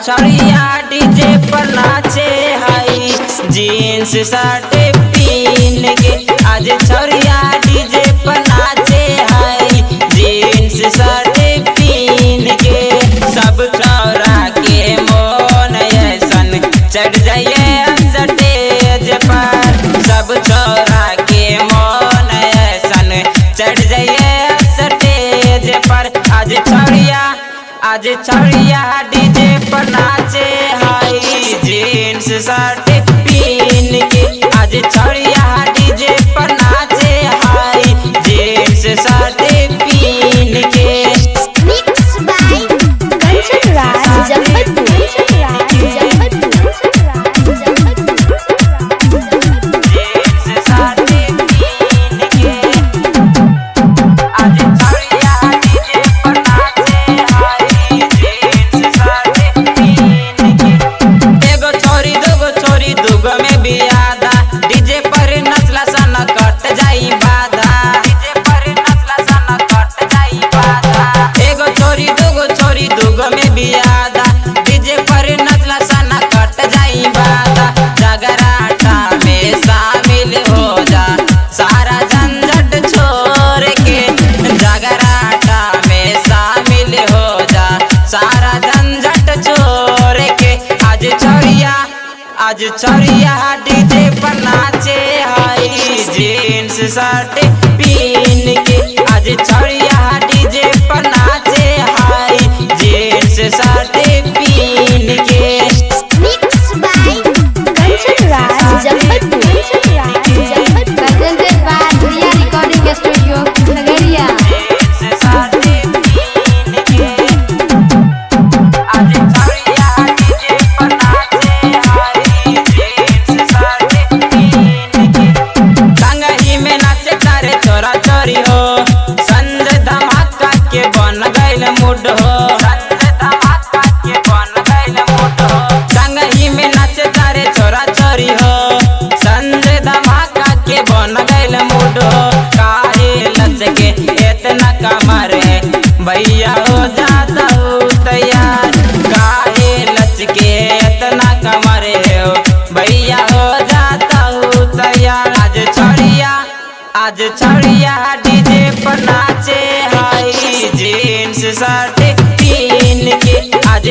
छड़िया DJ पर नाचे हाई jeans shirt पहन के। आज छड़िया डीजे पर नाचे हाई जीन्स शर्ट पहन के। सब छौरा के मोन ऐसन चढ़ जाइए स्टेज पर। सब छौरा के मोन ऐसन चढ़ जाइए स्टेज पर। आज छड़िया डीजे पर नाचे हाई जीन्स शर्ट पहन के। आज छड़िया डीजे पर नाचे हाई जीन्स शर्ट पहन के। Mix by Kanchan Raj जमपतपुर। आज छड़िया डीजे पर नाचे हाई जीन्स शर्ट पहन के। आज छड़िया डीजे पर नाचे हाई जीन्स शर्ट पहन के। Mix by Kanchan Raj Jampatpur. Presented by Riya recording studio Nagariya. संगही में नाचे तारे छोरा छोरी हो संजय धमाका के बन गइल मूड हो। काहे लचके इतना कमर है भैया हो जाता हूँ तैयार। काहे लचके इतना कमर है भैया हो जाता हूँ तैयार। आज छड़िया डीजे पर नाचे हाई जीन्स शर्ट पहन के। आज